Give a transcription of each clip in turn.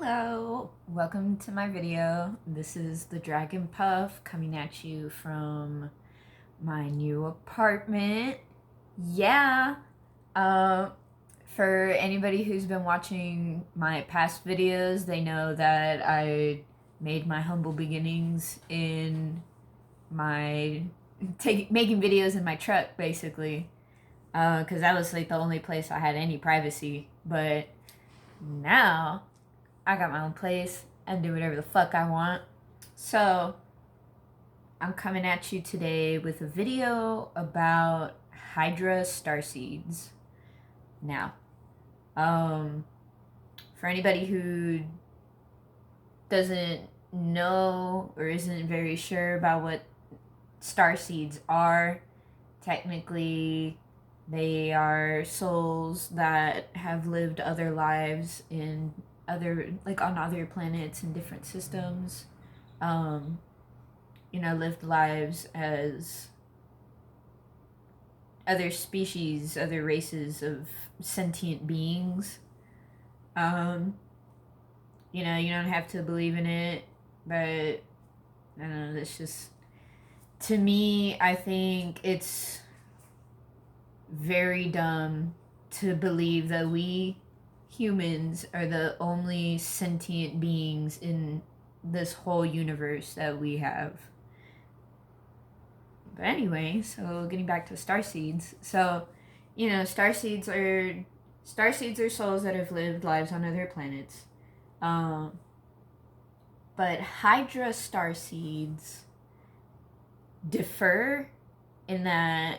Hello, welcome to my video. This is the Dragon Puff coming at you from my new apartment. Yeah, uh, for anybody who's been watching my past videos, they know that I made my humble beginnings in my making videos in my truck, basically, because that was like the only place I had any privacy. But now I got my own place and do whatever the fuck I want. So, I'm coming at you today with a video about Hydra Starseeds. Now, for anybody who doesn't know or isn't very sure about what starseeds are, technically they are souls that have lived other lives in on other planets and different systems. Lived lives as other species, other races of sentient beings. You don't have to believe in it, but I don't know, that's just, to me, I think it's very dumb to believe that we humans are the only sentient beings in this whole universe that we have. But anyway, so getting back to starseeds. So, starseeds are souls that have lived lives on other planets. But Hydra starseeds differ in that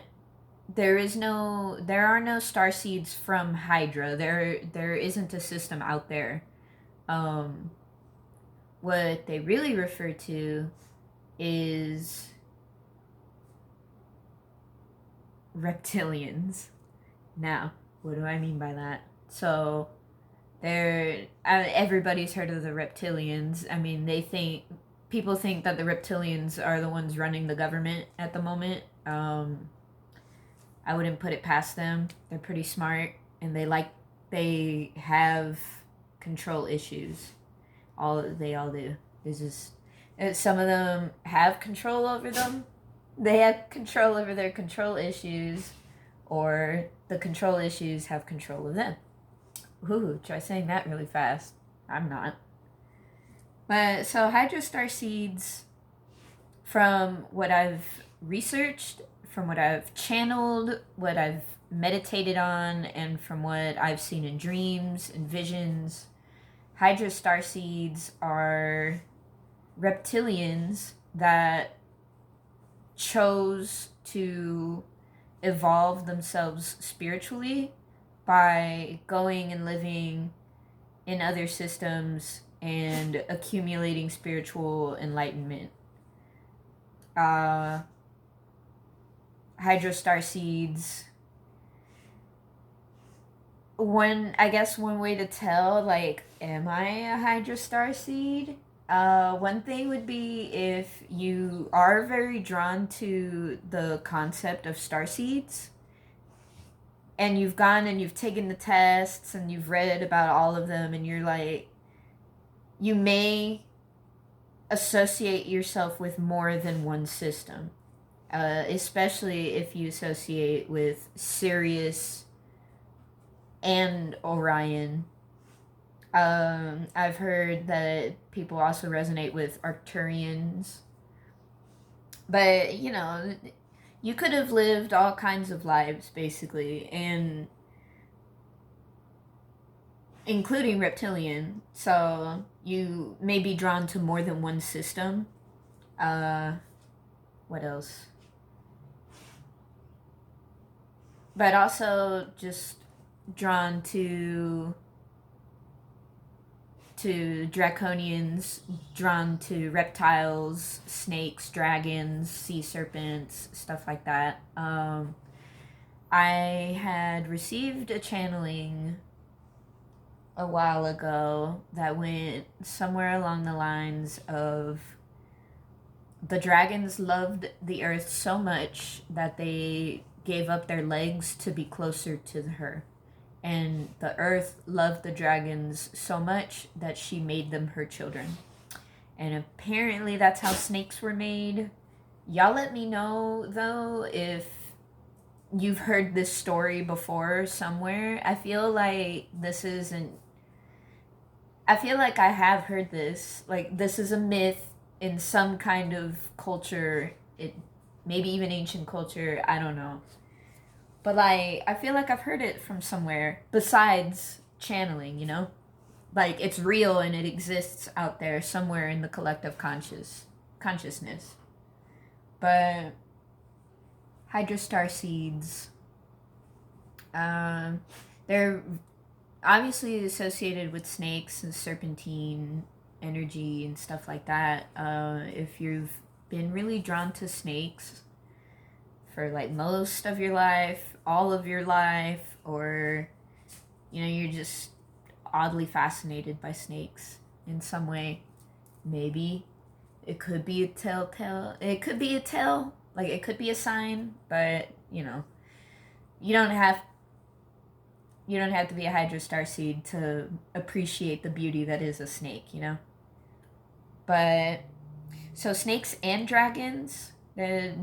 there are no starseeds from Hydra. There isn't a system out there. What they really refer to is reptilians. Now, what do I mean by that? So, everybody's heard of the reptilians. I mean, people think that the reptilians are the ones running the government at the moment. I wouldn't put it past them. They're pretty smart, and they have control issues. They all do. There's just some of them have control over them. They have control over their control issues, or the control issues have control of them. Ooh, try saying that really fast. I'm not. But so Hydra Starseeds, from what I've researched, from what I've channeled, what I've meditated on, and from what I've seen in dreams and visions, Hydra Starseeds are reptilians that chose to evolve themselves spiritually by going and living in other systems and accumulating spiritual enlightenment. Hydra Starseeds, one way to tell, like, am I a Hydra Starseed? One thing would be if you are very drawn to the concept of starseeds, and you've gone and you've taken the tests and you've read about all of them, and you're like, you may associate yourself with more than one system, especially if you associate with Sirius and Orion. I've heard that people also resonate with Arcturians. But, you could have lived all kinds of lives, basically, and including reptilian. So you may be drawn to more than one system. What else? But also just drawn to draconians, drawn to reptiles, snakes, dragons, sea serpents, stuff like that. I had received a channeling a while ago that went somewhere along the lines of the dragons loved the earth so much that they gave up their legs to be closer to her. and the earth loved the dragons so much that she made them her children. And apparently that's how snakes were made. Y'all let me know, though, if you've heard this story before somewhere. I feel like I have heard this. Like, this is a myth in some kind of culture. It maybe even ancient culture. I don't know. But, like, I feel like I've heard it from somewhere besides channeling, you know? Like, it's real and it exists out there somewhere in the collective consciousness. But Hydra Starseeds, they're obviously associated with snakes and serpentine energy and stuff like that. If you've been really drawn to snakes for like most of your life, all of your life, or you're just oddly fascinated by snakes in some way, maybe it could be a telltale. It could be a tell, like it could be a sign, but you don't have to be a Hydra Starseed to appreciate the beauty that is a snake, But so snakes and dragons, that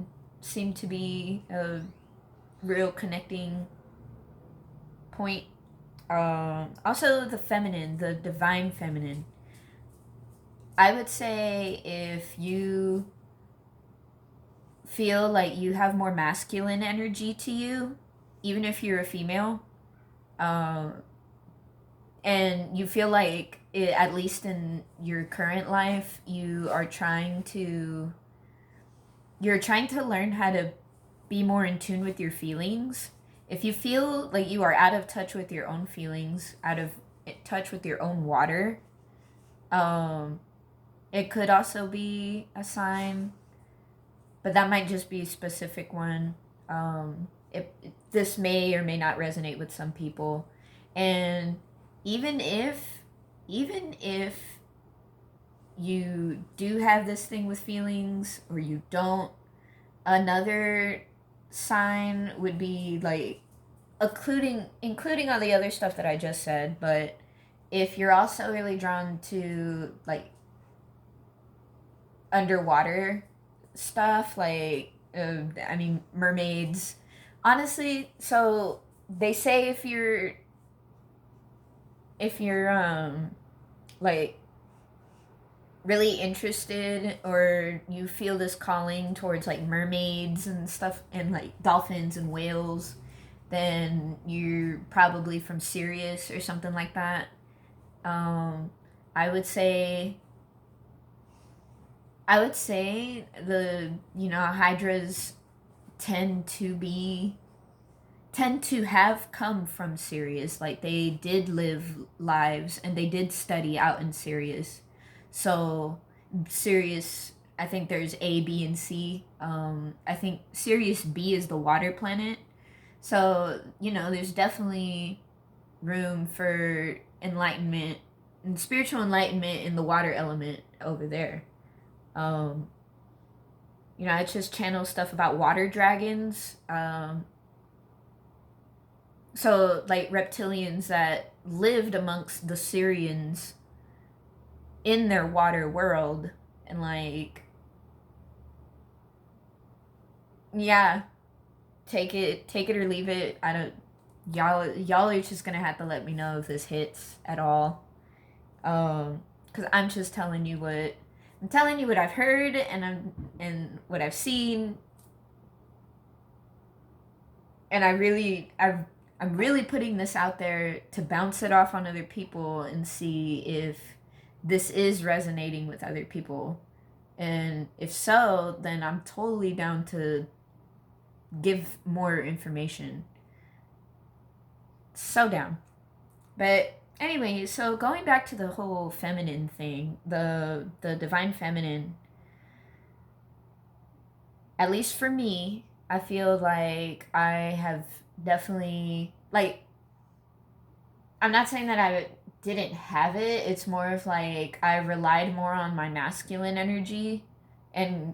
seem to be a real connecting point. Also the feminine, the divine feminine. I would say if you feel like you have more masculine energy to you, even if you're a female, and you feel like at least in your current life, you're trying to learn how to be more in tune with your feelings. If you feel like you are out of touch with your own feelings, out of touch with your own water, it could also be a sign, but that might just be a specific one. This may or may not resonate with some people. And even if you do have this thing with feelings or you don't, another sign would be like including all the other stuff that I just said, but if you're also really drawn to like underwater stuff, like mermaids, honestly. So they say if you're like really interested, or you feel this calling towards like mermaids and stuff, and like dolphins and whales, then you're probably from Sirius or something like that. I would say the hydras tend to have come from Sirius. Like, they did live lives and they did study out in Sirius. So Sirius, I think there's A, B, and C. I think Sirius B is the water planet. So there's definitely room for enlightenment and spiritual enlightenment in the water element over there. I just channel stuff about water dragons. So like reptilians that lived amongst the Syrians in their water world, and like, yeah, take it or leave it. I don't. Y'all are just gonna have to let me know if this hits at all. Because I'm just telling you what I've heard and what I've seen, and I'm really putting this out there to bounce it off on other people and see if this is resonating with other people. And if so, then I'm totally down to give more information. So down. But anyway, so going back to the whole feminine thing, the divine feminine, at least for me, I feel like I have definitely, like, I'm not saying that I didn't have it. It's more of like I relied more on my masculine energy and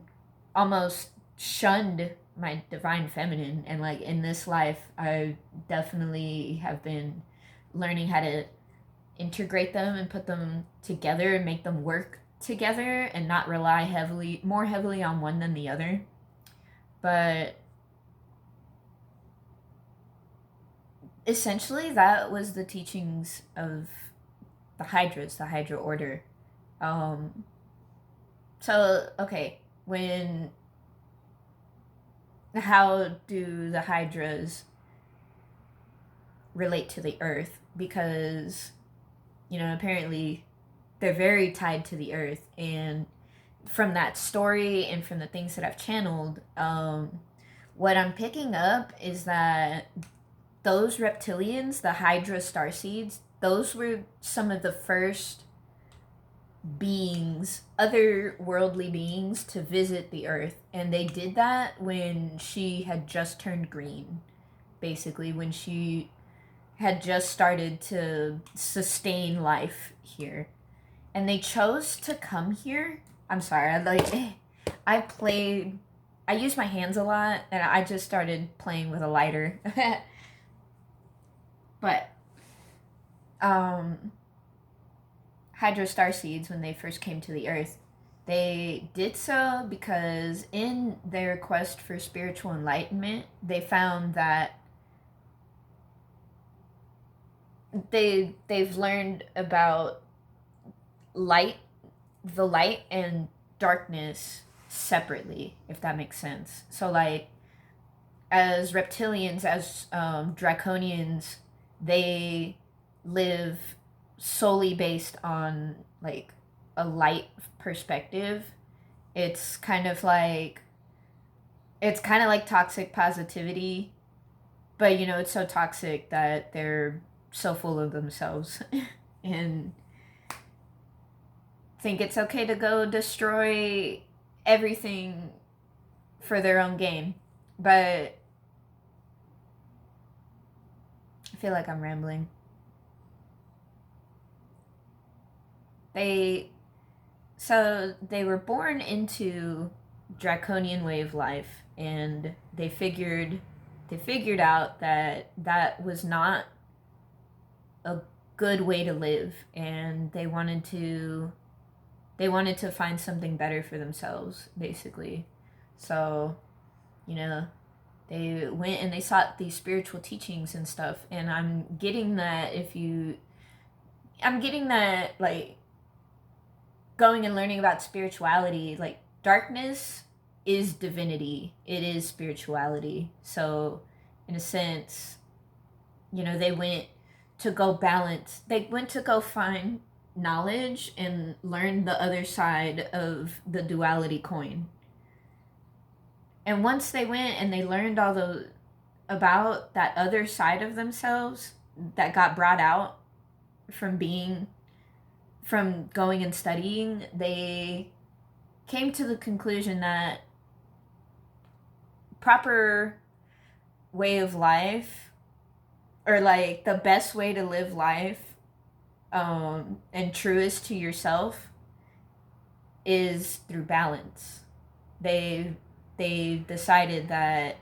almost shunned my divine feminine. And like in this life, I definitely have been learning how to integrate them and put them together and make them work together and not rely more heavily on one than the other. But essentially that was the teachings of the Hydra order. So okay, how do the Hydras relate to the earth? Because, apparently they're very tied to the earth. And from that story and from the things that I've channeled, what I'm picking up is that those reptilians, the Hydra Starseeds, those were some of the first beings, otherworldly beings, to visit the earth. And they did that when she had just turned green, basically, when she had just started to sustain life here. And they chose to come here. I'm sorry, I use my hands a lot, and I just started playing with a lighter. But Hydra Starseeds, when they first came to the earth, they did so because in their quest for spiritual enlightenment, they found that they've learned about the light and darkness separately, if that makes sense. So like, as reptilians, as draconians, they live solely based on like a light perspective. It's kind of like toxic positivity, but it's so toxic that they're so full of themselves and think it's okay to go destroy everything for their own gain. But I feel like I'm rambling. They were born into draconian way of life, and they figured out that was not a good way to live, and they wanted to find something better for themselves, basically. So, they went and they sought these spiritual teachings and stuff, and I'm getting that like going and learning about spirituality, like darkness is divinity, it is spirituality. So in a sense, they went to go find knowledge and learn the other side of the duality coin. And once they went and they learned about that other side of themselves that got brought out from going and studying, they came to the conclusion that proper way of life, or like the best way to live life, and truest to yourself, is through balance. They decided that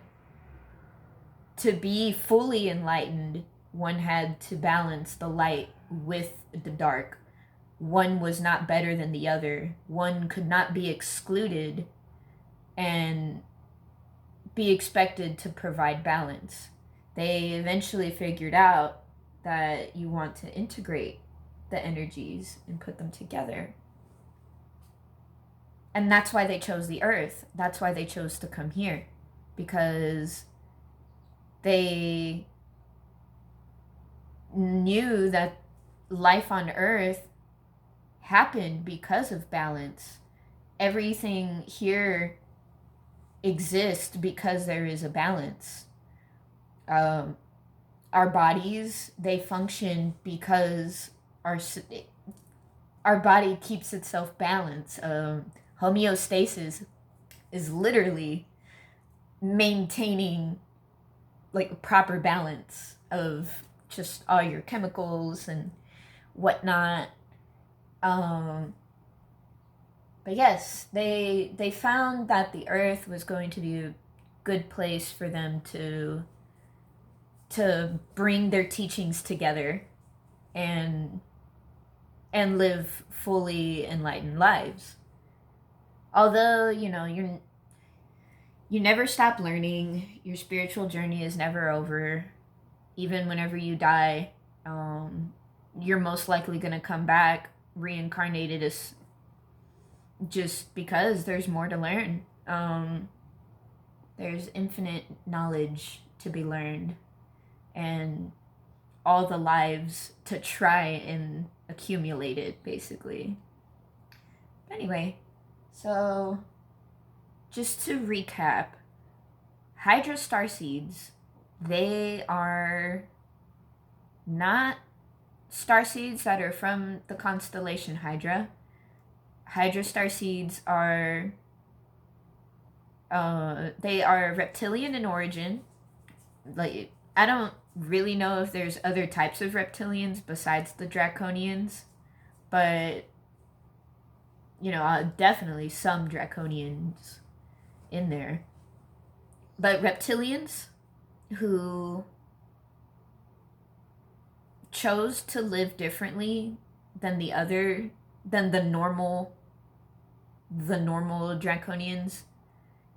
to be fully enlightened, one had to balance the light with the dark. One was not better than the other. One could not be excluded and be expected to provide balance. They eventually figured out that you want to integrate the energies and put them together. And that's why they chose the earth. That's why they chose to come here. Because they knew that life on earth happened because of balance. Everything here exists because there is a balance. Our bodies, they function because our body keeps itself balanced. Homeostasis is literally maintaining like proper balance of just all your chemicals and whatnot. But yes, they found that the earth was going to be a good place for them to bring their teachings together. and live fully enlightened lives. Although, you know, you never stop learning. Your spiritual journey is never over. Even whenever you die, you're most likely going to come back reincarnated as, just because there's more to learn. There's infinite knowledge to be learned, and all the lives to try and accumulate it, basically. But anyway, so just to recap, Hydra Starseeds, they are not starseeds that are from the constellation Hydra. Hydra Starseeds are they are reptilian in origin. Like, I don't really know if there's other types of reptilians besides the draconians, but you know, definitely some draconians in there. But reptilians who chose to live differently than the normal draconians,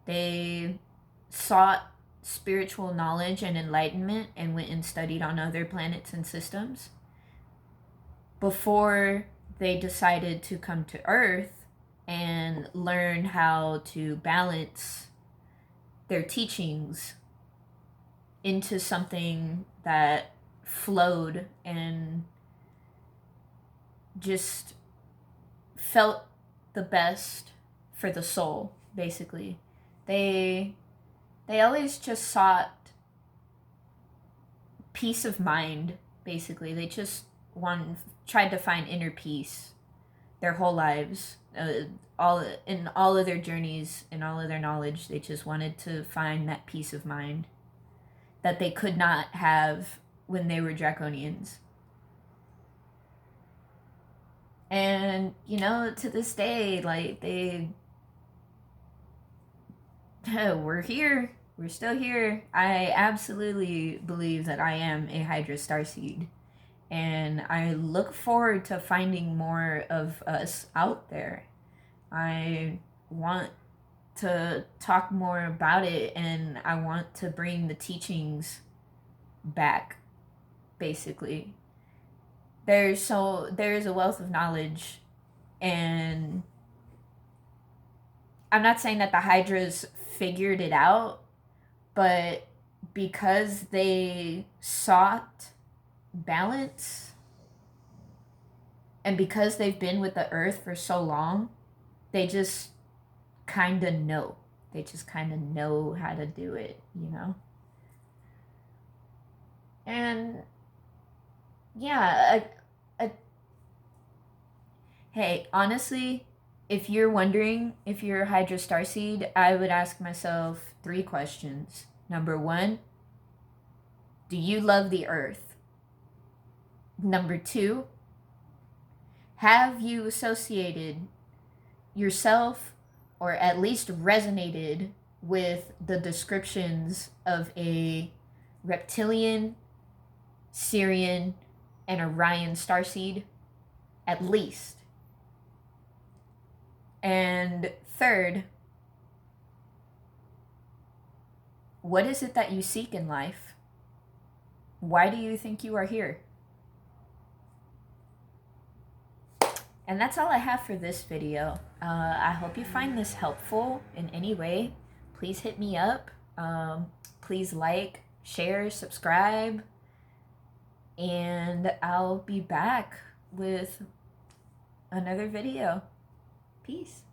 they sought spiritual knowledge and enlightenment and went and studied on other planets and systems before they decided to come to Earth and learn how to balance their teachings into something that flowed and just felt the best for the soul, basically. They always just sought peace of mind, basically. They just tried to find inner peace their whole lives. All of their journeys and all of their knowledge, they just wanted to find that peace of mind that they could not have when they were draconians. And, you know, to this day, like, we're here. We're still here. I absolutely believe that I am a Hydra Starseed. And I look forward to finding more of us out there. I want to talk more about it, and I want to bring the teachings back, basically. There's a wealth of knowledge, and I'm not saying that the Hydras figured it out, but because they sought balance, and because they've been with the Earth for so long, they just kind of know. They just kind of know how to do it, you know? And yeah, hey, honestly, if you're wondering if you're a Hydra Starseed, I would ask myself 3 questions. Number 1, do you love the Earth? Number 2, have you associated yourself, or at least resonated with, the descriptions of a reptilian, Syrian, and Orion starseed? At least. And 3rd, what is it that you seek in life? Why do you think you are here? And that's all I have for this video. I hope you find this helpful in any way. Please hit me up. Please like, share, subscribe. And I'll be back with another video. Peace.